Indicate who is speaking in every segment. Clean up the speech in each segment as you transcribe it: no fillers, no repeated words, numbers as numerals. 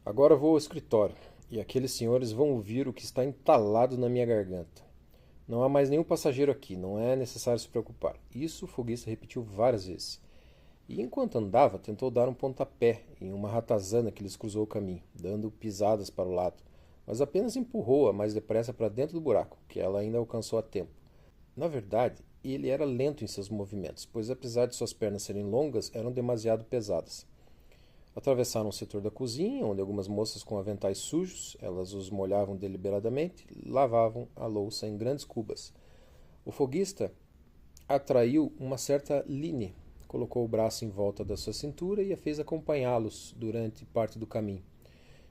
Speaker 1: Agora vou ao escritório, e aqueles senhores vão ouvir o que está entalado na minha garganta. Não há mais nenhum passageiro aqui, não é necessário se preocupar. Isso o foguista repetiu várias vezes. E enquanto andava, tentou dar um pontapé em uma ratazana que lhes cruzou o caminho, dando pisadas para o lado, mas apenas empurrou-a mais depressa para dentro do buraco, que ela ainda alcançou a tempo. Na verdade, ele era lento em seus movimentos, pois apesar de suas pernas serem longas, eram demasiado pesadas. Atravessaram o setor da cozinha, onde algumas moças com aventais sujos, elas os molhavam deliberadamente, lavavam a louça em grandes cubas. O foguista atraiu uma certa Line, colocou o braço em volta da sua cintura e a fez acompanhá-los durante parte do caminho,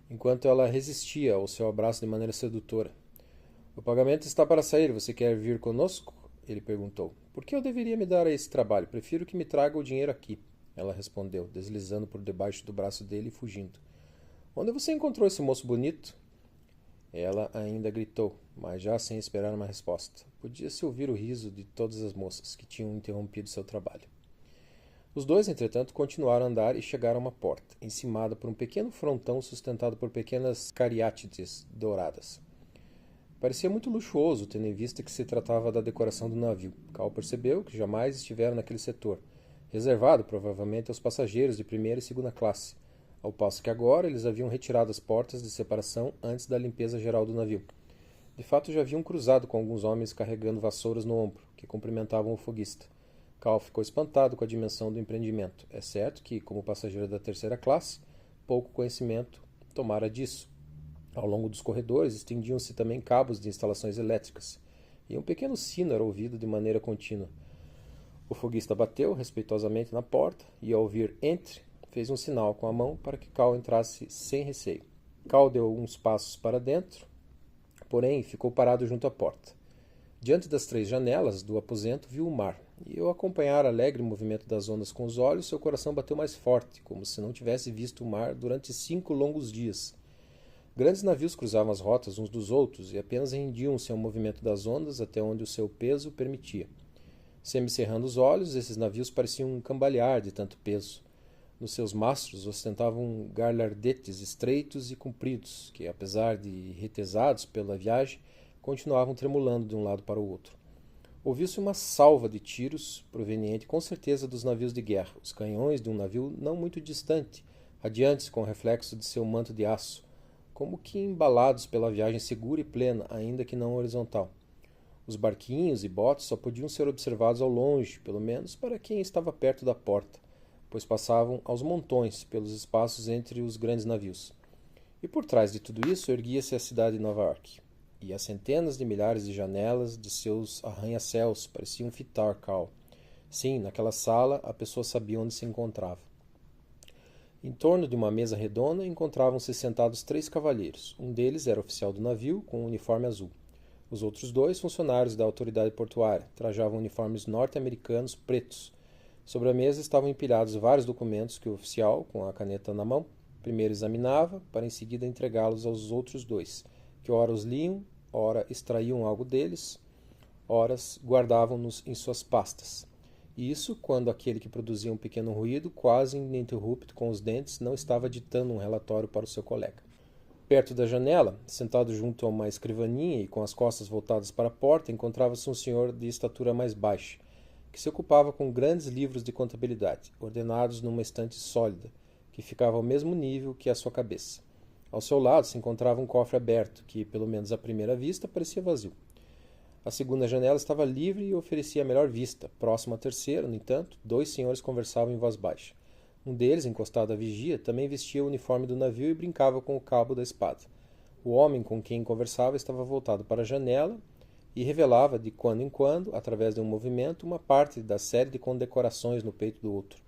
Speaker 1: enquanto ela resistia ao seu abraço de maneira sedutora. O pagamento está para sair, você quer vir conosco? Ele perguntou. Por que eu deveria me dar a esse trabalho? Prefiro que me traga o dinheiro aqui. Ela respondeu, deslizando por debaixo do braço dele e fugindo. Onde você encontrou esse moço bonito? Ela ainda gritou, mas já sem esperar uma resposta. Podia-se ouvir o riso de todas as moças que tinham interrompido seu trabalho. Os dois, entretanto, continuaram a andar e chegaram a uma porta, encimada por um pequeno frontão sustentado por pequenas cariátides douradas. Parecia muito luxuoso, tendo em vista que se tratava da decoração do navio. Cal percebeu que jamais estiveram naquele setor, reservado provavelmente aos passageiros de primeira e segunda classe, ao passo que agora eles haviam retirado as portas de separação antes da limpeza geral do navio. De fato, já haviam cruzado com alguns homens carregando vassouras no ombro, que cumprimentavam o foguista. Cal ficou espantado com a dimensão do empreendimento. É certo que, como passageiro da terceira classe, pouco conhecimento tomara disso. Ao longo dos corredores estendiam-se também cabos de instalações elétricas, e um pequeno sino era ouvido de maneira contínua. O foguista bateu respeitosamente na porta e, ao ouvir "entre", fez um sinal com a mão para que Cal entrasse sem receio. Cal deu alguns passos para dentro, porém ficou parado junto à porta. Diante das 3 janelas do aposento viu o mar, e ao acompanhar o alegre movimento das ondas com os olhos, seu coração bateu mais forte, como se não tivesse visto o mar durante 5 longos dias. Grandes navios cruzavam as rotas uns dos outros e apenas rendiam-se ao movimento das ondas até onde o seu peso permitia. Semicerrando os olhos, esses navios pareciam cambalear de tanto peso. Nos seus mastros ostentavam galhardetes estreitos e compridos, que, apesar de retesados pela viagem, continuavam tremulando de um lado para o outro. Ouviu-se uma salva de tiros, proveniente com certeza dos navios de guerra, os canhões de um navio não muito distante, radiantes com o reflexo de seu manto de aço, como que embalados pela viagem segura e plena, ainda que não horizontal. Os barquinhos e botes só podiam ser observados ao longe, pelo menos para quem estava perto da porta, pois passavam aos montões pelos espaços entre os grandes navios. E por trás de tudo isso erguia-se a cidade de Nova York. E as centenas de milhares de janelas de seus arranha-céus pareciam fitar Cal. Sim, naquela sala a pessoa sabia onde se encontrava. Em torno de uma mesa redonda encontravam-se sentados 3 cavalheiros. Um deles era oficial do navio, com um uniforme azul. Os outros 2, funcionários da autoridade portuária, trajavam uniformes norte-americanos pretos. Sobre a mesa estavam empilhados vários documentos que o oficial, com a caneta na mão, primeiro examinava, para em seguida entregá-los aos outros 2, que ora os liam, ora extraíam algo deles, ora guardavam-nos em suas pastas. Isso quando aquele que produzia um pequeno ruído, quase ininterrupto com os dentes, não estava ditando um relatório para o seu colega. Perto da janela, sentado junto a uma escrivaninha e com as costas voltadas para a porta, encontrava-se um senhor de estatura mais baixa, que se ocupava com grandes livros de contabilidade, ordenados numa estante sólida, que ficava ao mesmo nível que a sua cabeça. Ao seu lado se encontrava um cofre aberto, que, pelo menos à primeira vista, parecia vazio. A segunda janela estava livre e oferecia a melhor vista. Próximo à terceira, no entanto, 2 senhores conversavam em voz baixa. Um deles, encostado à vigia, também vestia o uniforme do navio e brincava com o cabo da espada. O homem com quem conversava estava voltado para a janela e revelava, de quando em quando, através de um movimento, uma parte da série de condecorações no peito do outro.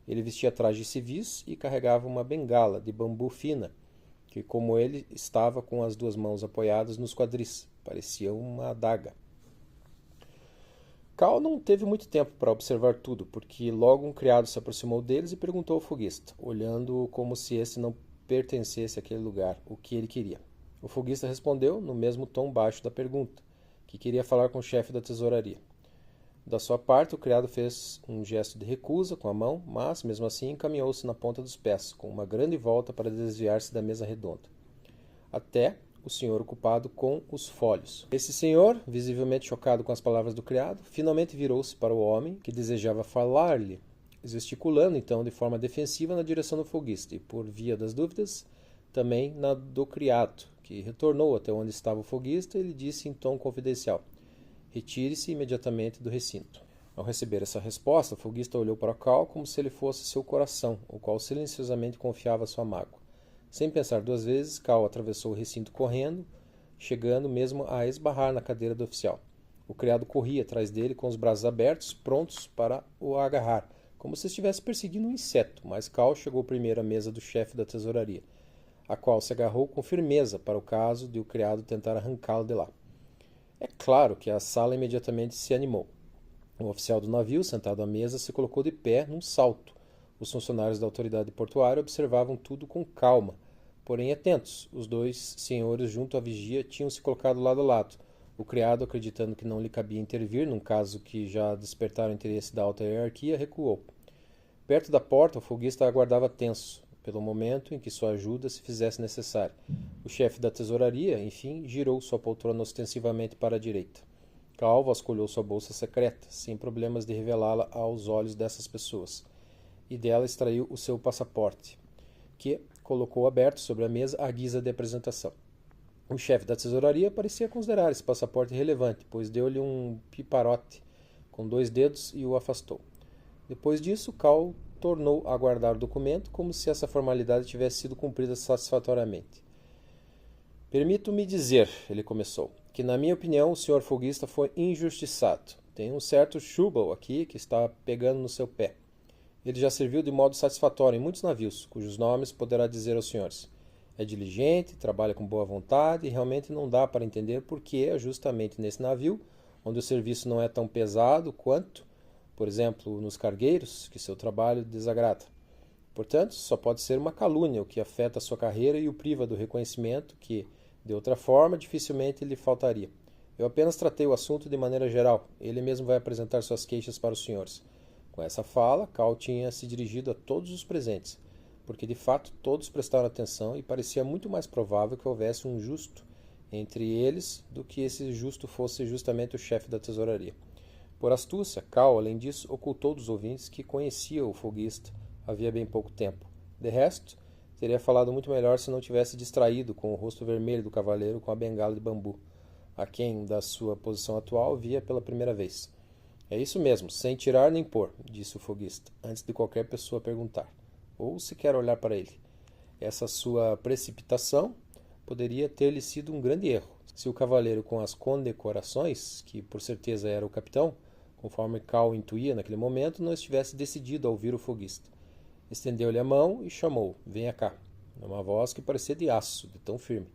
Speaker 1: Ele vestia trajes civis e carregava uma bengala de bambu fina, que, como ele, estava com as 2 mãos apoiadas nos quadris. Parecia uma adaga. Cal não teve muito tempo para observar tudo, porque logo um criado se aproximou deles e perguntou ao foguista, olhando-o como se esse não pertencesse àquele lugar, o que ele queria. O foguista respondeu, no mesmo tom baixo da pergunta, que queria falar com o chefe da tesouraria. Da sua parte, o criado fez um gesto de recusa com a mão, mas, mesmo assim, encaminhou-se na ponta dos pés, com uma grande volta para desviar-se da mesa redonda. Até o senhor ocupado com os folhos. Esse senhor, visivelmente chocado com as palavras do criado, finalmente virou-se para o homem que desejava falar-lhe, gesticulando então de forma defensiva na direção do folguista e, por via das dúvidas, também na do criado, que retornou até onde estava o folguista e lhe disse em tom confidencial: retire-se imediatamente do recinto. Ao receber essa resposta, o folguista olhou para Cal como se ele fosse seu coração, o qual silenciosamente confiava sua mágoa. Sem pensar duas vezes, Cal atravessou o recinto correndo, chegando mesmo a esbarrar na cadeira do oficial. O criado corria atrás dele com os braços abertos, prontos para o agarrar, como se estivesse perseguindo um inseto, mas Cal chegou primeiro à mesa do chefe da tesouraria, a qual se agarrou com firmeza para o caso de o criado tentar arrancá-lo de lá. É claro que a sala imediatamente se animou. O oficial do navio, sentado à mesa, se colocou de pé num salto. Os funcionários da autoridade portuária observavam tudo com calma, porém atentos. Os dois senhores junto à vigia tinham se colocado lado a lado. O criado, acreditando que não lhe cabia intervir num caso que já despertara o interesse da alta hierarquia, recuou. Perto da porta, o folguista aguardava tenso, pelo momento em que sua ajuda se fizesse necessária. O chefe da tesouraria, enfim, girou sua poltrona ostensivamente para a direita. Cal vasculhou sua bolsa secreta, sem problemas de revelá-la aos olhos dessas pessoas, e dela extraiu o seu passaporte, que colocou aberto sobre a mesa à guisa de apresentação. O chefe da tesouraria parecia considerar esse passaporte relevante, pois deu-lhe um piparote com 2 dedos e o afastou. Depois disso, Cal tornou a guardar o documento como se essa formalidade tivesse sido cumprida satisfatoriamente. Permito-me dizer, ele começou, que na minha opinião o senhor folguista foi injustiçado. Tem um certo Schubel aqui que está pegando no seu pé. Ele já serviu de modo satisfatório em muitos navios, cujos nomes poderá dizer aos senhores. É diligente, trabalha com boa vontade e realmente não dá para entender por que é justamente nesse navio, onde o serviço não é tão pesado quanto, por exemplo, nos cargueiros, que seu trabalho desagrada. Portanto, só pode ser uma calúnia o que afeta a sua carreira e o priva do reconhecimento que, de outra forma, dificilmente lhe faltaria. Eu apenas tratei o assunto de maneira geral. Ele mesmo vai apresentar suas queixas para os senhores. Com essa fala, Cal tinha se dirigido a todos os presentes, porque de fato todos prestaram atenção e parecia muito mais provável que houvesse um justo entre eles do que esse justo fosse justamente o chefe da tesouraria. Por astúcia, Cal, além disso, ocultou dos ouvintes que conhecia o folguista havia bem pouco tempo. De resto, teria falado muito melhor se não tivesse distraído com o rosto vermelho do cavaleiro com a bengala de bambu, a quem, da sua posição atual, via pela primeira vez. É isso mesmo, sem tirar nem pôr, disse o folguista, antes de qualquer pessoa perguntar, ou sequer olhar para ele. Essa sua precipitação poderia ter-lhe sido um grande erro, se o cavaleiro com as condecorações, que por certeza era o capitão, conforme Cal intuía naquele momento, não estivesse decidido a ouvir o folguista. Estendeu-lhe a mão e chamou: venha cá, numa voz que parecia de aço, de tão firme.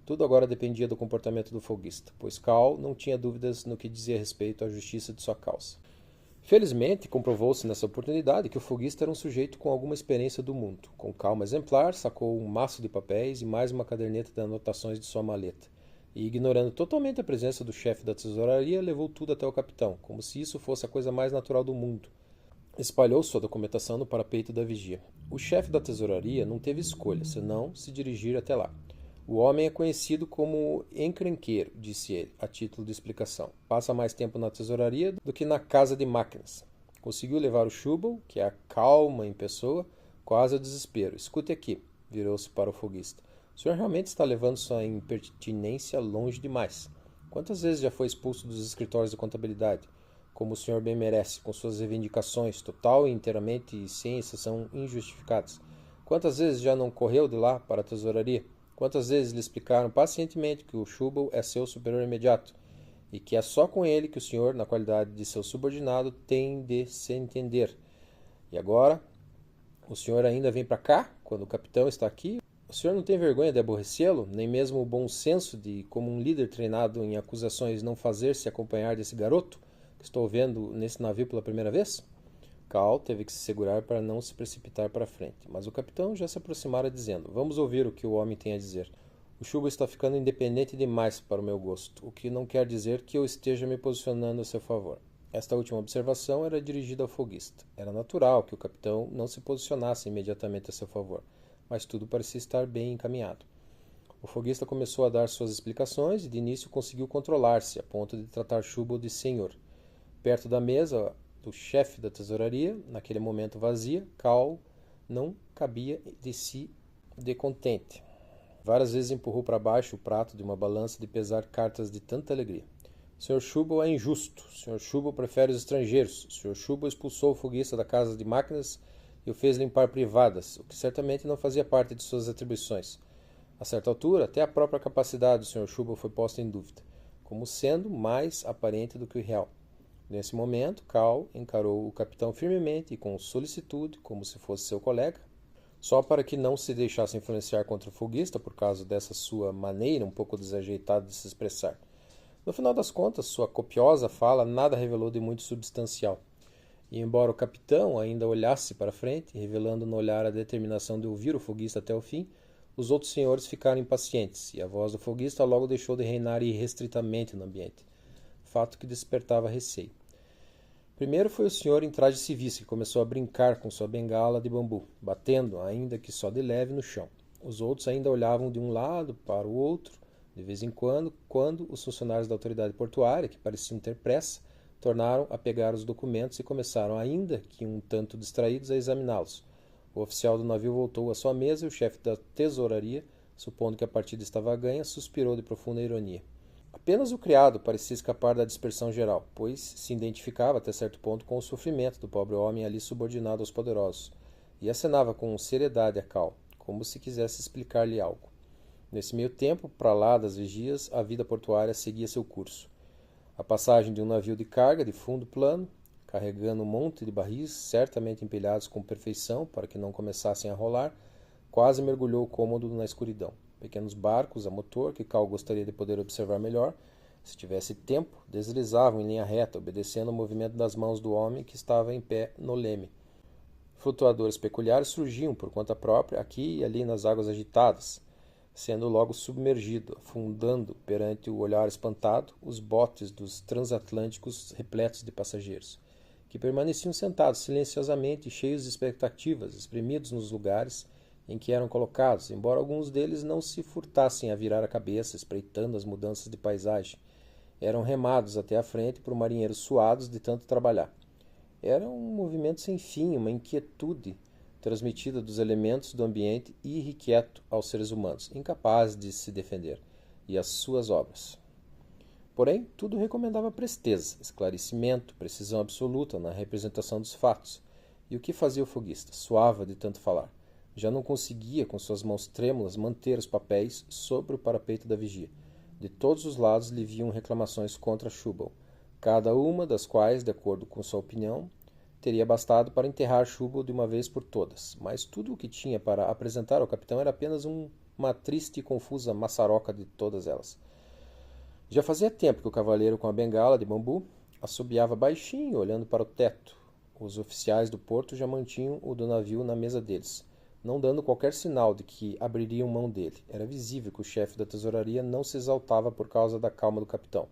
Speaker 1: Tudo agora dependia do comportamento do folguista, pois Cal não tinha dúvidas no que dizia respeito à justiça de sua causa. Felizmente, comprovou-se nessa oportunidade que o folguista era um sujeito com alguma experiência do mundo. Com calma exemplar, sacou um maço de papéis e mais uma caderneta de anotações de sua maleta. E, ignorando totalmente a presença do chefe da tesouraria, levou tudo até o capitão, como se isso fosse a coisa mais natural do mundo. Espalhou sua documentação no parapeito da vigia. O chefe da tesouraria não teve escolha, senão se dirigir até lá. O homem é conhecido como encrenqueiro, disse ele, a título de explicação. Passa mais tempo na tesouraria do que na casa de máquinas. Conseguiu levar o Schubel, que é a calma em pessoa, quase ao desespero. Escute aqui, virou-se para o folguista. O senhor realmente está levando sua impertinência longe demais. Quantas vezes já foi expulso dos escritórios de contabilidade, como o senhor bem merece, com suas reivindicações total e inteiramente e sem exceção injustificadas? Quantas vezes já não correu de lá para a tesouraria? Quantas vezes lhe explicaram pacientemente que o Schubel é seu superior imediato e que é só com ele que o senhor, na qualidade de seu subordinado, tem de se entender? E agora, o senhor ainda vem para cá, quando o capitão está aqui? O senhor não tem vergonha de aborrecê-lo, nem mesmo o bom senso de, como um líder treinado em acusações, não fazer-se acompanhar desse garoto que estou vendo nesse navio pela primeira vez? Cal teve que se segurar para não se precipitar para frente, mas o capitão já se aproximara dizendo: vamos ouvir o que o homem tem a dizer. O Schubel está ficando independente demais para o meu gosto, o que não quer dizer que eu esteja me posicionando a seu favor. Esta última observação era dirigida ao foguista. Era natural que o capitão não se posicionasse imediatamente a seu favor, mas tudo parecia estar bem encaminhado. O foguista começou a dar suas explicações e de início conseguiu controlar-se, a ponto de tratar Schubel de senhor. Perto da mesa do chefe da tesouraria, naquele momento vazia, Karl não cabia de si de contente. Várias vezes empurrou para baixo o prato de uma balança de pesar cartas de tanta alegria. Sr. Schubel é injusto. Sr. Schubel prefere os estrangeiros. Sr. Schubel expulsou o foguista da casa de máquinas e o fez limpar privadas, o que certamente não fazia parte de suas atribuições. A certa altura, até a própria capacidade do Sr. Schubel foi posta em dúvida, como sendo mais aparente do que o real. Nesse momento, Karl encarou o capitão firmemente e com solicitude, como se fosse seu colega, só para que não se deixasse influenciar contra o foguista por causa dessa sua maneira um pouco desajeitada de se expressar. No final das contas, sua copiosa fala nada revelou de muito substancial. E embora o capitão ainda olhasse para frente, revelando no olhar a determinação de ouvir o foguista até o fim, os outros senhores ficaram impacientes, e a voz do foguista logo deixou de reinar irrestritamente no ambiente, fato que despertava receio. Primeiro foi o senhor em traje civis, que começou a brincar com sua bengala de bambu, batendo, ainda que só de leve, no chão. Os outros ainda olhavam de um lado para o outro, de vez em quando os funcionários da autoridade portuária, que pareciam ter pressa, tornaram a pegar os documentos e começaram, ainda que um tanto distraídos, a examiná-los. O oficial do navio voltou à sua mesa e o chefe da tesouraria, supondo que a partida estava ganha, suspirou de profunda ironia. Apenas o criado parecia escapar da dispersão geral, pois se identificava até certo ponto com o sofrimento do pobre homem ali subordinado aos poderosos, e acenava com seriedade a Karl, como se quisesse explicar-lhe algo. Nesse meio tempo, para lá das vigias, a vida portuária seguia seu curso. A passagem de um navio de carga de fundo plano, carregando um monte de barris, certamente empilhados com perfeição para que não começassem a rolar, quase mergulhou o cômodo na escuridão. Pequenos barcos a motor, que Karl gostaria de poder observar melhor, se tivesse tempo, deslizavam em linha reta, obedecendo ao movimento das mãos do homem que estava em pé no leme. Flutuadores peculiares surgiam por conta própria aqui e ali nas águas agitadas, sendo logo submergido, afundando perante o olhar espantado os botes dos transatlânticos repletos de passageiros, que permaneciam sentados silenciosamente e cheios de expectativas, espremidos nos lugares em que eram colocados, embora alguns deles não se furtassem a virar a cabeça, espreitando as mudanças de paisagem. Eram remados até à frente por marinheiros suados de tanto trabalhar. Era um movimento sem fim, uma inquietude transmitida dos elementos do ambiente e irrequieto aos seres humanos, incapazes de se defender, e às suas obras. Porém, tudo recomendava presteza, esclarecimento, precisão absoluta na representação dos fatos. E o que fazia o foguista? Suava de tanto falar. Já não conseguia, com suas mãos trêmulas, manter os papéis sobre o parapeito da vigia. De todos os lados lhe vinham reclamações contra Schubel, cada uma das quais, de acordo com sua opinião, teria bastado para enterrar Schubel de uma vez por todas. Mas tudo o que tinha para apresentar ao capitão era apenas uma triste e confusa maçaroca de todas elas. Já fazia tempo que o cavaleiro com a bengala de bambu assobiava baixinho, olhando para o teto. Os oficiais do porto já mantinham o do navio na mesa deles, não dando qualquer sinal de que abririam mão dele. Era visível que o chefe da tesouraria não se exaltava por causa da calma do capitão.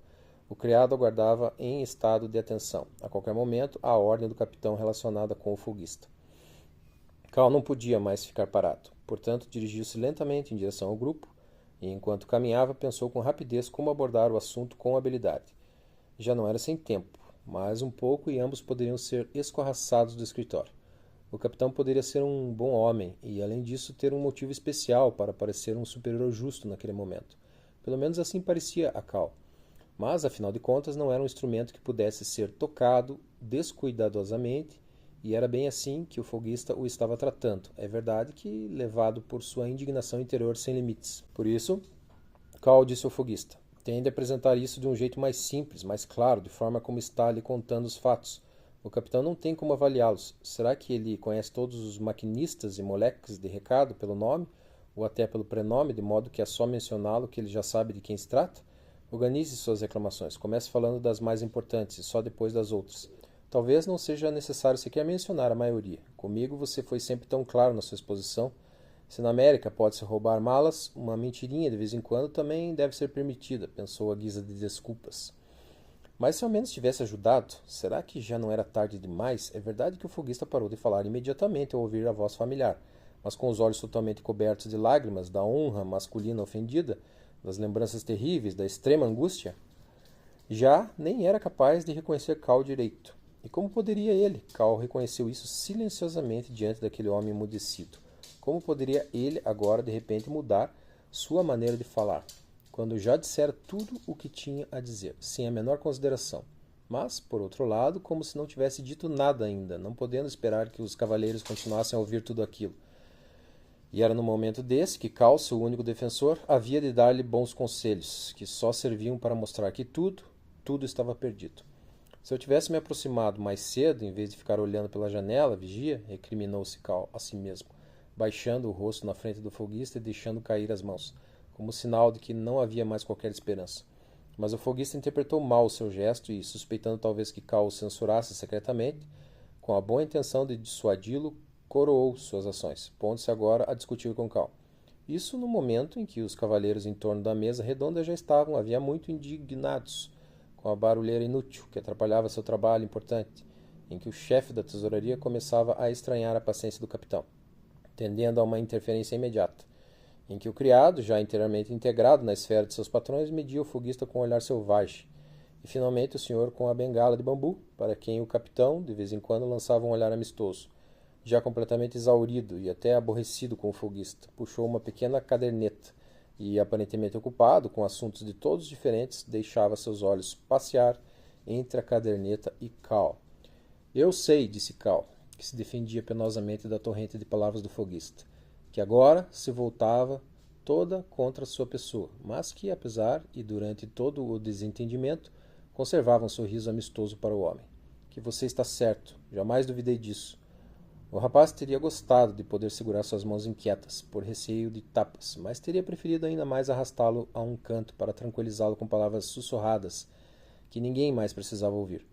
Speaker 1: O criado aguardava em estado de atenção, a qualquer momento, a ordem do capitão relacionada com o foguista. Karl não podia mais ficar parado, portanto dirigiu-se lentamente em direção ao grupo, e enquanto caminhava pensou com rapidez como abordar o assunto com habilidade. Já não era sem tempo, mais um pouco e ambos poderiam ser escorraçados do escritório. O capitão poderia ser um bom homem e, além disso, ter um motivo especial para parecer um superior justo naquele momento. Pelo menos assim parecia a Karl. Mas, afinal de contas, não era um instrumento que pudesse ser tocado descuidadosamente, e era bem assim que o foguista o estava tratando. É verdade que levado por sua indignação interior sem limites. Por isso, Karl disse ao foguista: "Tende a apresentar isso de um jeito mais simples, mais claro, de forma como está lhe contando os fatos. O capitão não tem como avaliá-los. Será que ele conhece todos os maquinistas e moleques de recado pelo nome, ou até pelo prenome, de modo que é só mencioná-lo que ele já sabe de quem se trata? Organize suas reclamações. Comece falando das mais importantes e só depois das outras. Talvez não seja necessário sequer mencionar a maioria. Comigo você foi sempre tão claro na sua exposição. Se na América pode-se roubar malas, uma mentirinha de vez em quando também deve ser permitida", pensou à guisa de desculpas. Mas se ao menos tivesse ajudado, será que já não era tarde demais? É verdade que o foguista parou de falar imediatamente ao ouvir a voz familiar, mas com os olhos totalmente cobertos de lágrimas, da honra masculina ofendida, das lembranças terríveis, da extrema angústia, já nem era capaz de reconhecer Cal direito. E como poderia ele? Cal reconheceu isso silenciosamente diante daquele homem emudecido. Como poderia ele agora de repente mudar sua maneira de falar, quando já dissera tudo o que tinha a dizer, sem a menor consideração? Mas, por outro lado, como se não tivesse dito nada ainda, não podendo esperar que os cavaleiros continuassem a ouvir tudo aquilo. E era no momento desse que Cal, seu único defensor, havia de dar-lhe bons conselhos, que só serviam para mostrar que tudo estava perdido. Se eu tivesse me aproximado mais cedo, em vez de ficar olhando pela janela, vigia, recriminou-se Cal a si mesmo, baixando o rosto na frente do foguista e deixando cair as mãos, como sinal de que não havia mais qualquer esperança. Mas o foguista interpretou mal o seu gesto e, suspeitando talvez que Cal o censurasse secretamente, com a boa intenção de dissuadi-lo, coroou suas ações, pondo-se agora a discutir com Cal. Isso no momento em que os cavalheiros em torno da mesa redonda já estavam, havia muito, indignados com a barulheira inútil que atrapalhava seu trabalho importante, em que o chefe da tesouraria começava a estranhar a paciência do capitão, tendendo a uma interferência imediata, em que o criado, já inteiramente integrado na esfera de seus patrões, media o foguista com um olhar selvagem, e finalmente o senhor com a bengala de bambu, para quem o capitão, de vez em quando, lançava um olhar amistoso. Já completamente exaurido e até aborrecido com o foguista, puxou uma pequena caderneta e, aparentemente ocupado com assuntos de todos diferentes, deixava seus olhos passear entre a caderneta e Cal. Eu sei, disse Cal, que se defendia penosamente da torrente de palavras do foguista, que agora se voltava toda contra sua pessoa, mas que, apesar e durante todo o desentendimento, conservava um sorriso amistoso para o homem. Que você está certo, jamais duvidei disso. O rapaz teria gostado de poder segurar suas mãos inquietas, por receio de tapas, mas teria preferido ainda mais arrastá-lo a um canto para tranquilizá-lo com palavras sussurradas, que ninguém mais precisava ouvir.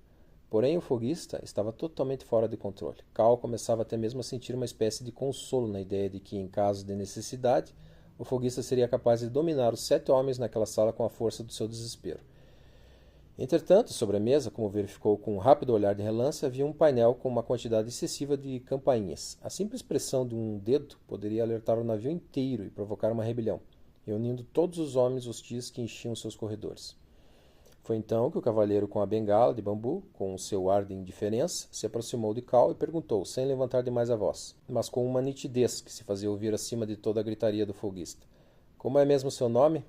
Speaker 1: Porém, o foguista estava totalmente fora de controle. Cal começava até mesmo a sentir uma espécie de consolo na ideia de que, em caso de necessidade, o foguista seria capaz de dominar os 7 homens naquela sala com a força do seu desespero. Entretanto, sobre a mesa, como verificou com um rápido olhar de relance, havia um painel com uma quantidade excessiva de campainhas. A simples pressão de um dedo poderia alertar o navio inteiro e provocar uma rebelião, reunindo todos os homens hostis que enchiam seus corredores. Foi então que o cavalheiro com a bengala de bambu, com o seu ar de indiferença, se aproximou de Cal e perguntou, sem levantar demais a voz, mas com uma nitidez que se fazia ouvir acima de toda a gritaria do foguista. Como é mesmo seu nome?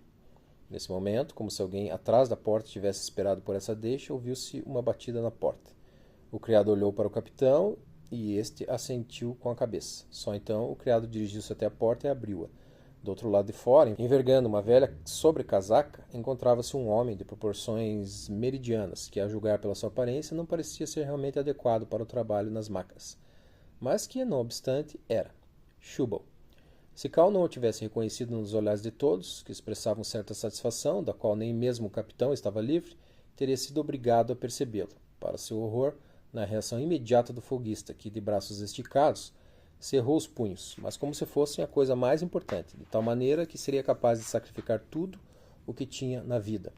Speaker 1: Nesse momento, como se alguém atrás da porta tivesse esperado por essa deixa, ouviu-se uma batida na porta. O criado olhou para o capitão e este assentiu com a cabeça. Só então o criado dirigiu-se até a porta e abriu-a. Do outro lado de fora, envergando uma velha sobrecasaca, encontrava-se um homem de proporções meridianas, que, a julgar pela sua aparência, não parecia ser realmente adequado para o trabalho nas macas, mas que, não obstante, era Shubal. Se Cal não o tivesse reconhecido nos olhares de todos, que expressavam certa satisfação, da qual nem mesmo o capitão estava livre, teria sido obrigado a percebê-lo, para seu horror, na reação imediata do foguista, que, de braços esticados, cerrou os punhos, mas como se fossem a coisa mais importante, de tal maneira que seria capaz de sacrificar tudo o que tinha na vida,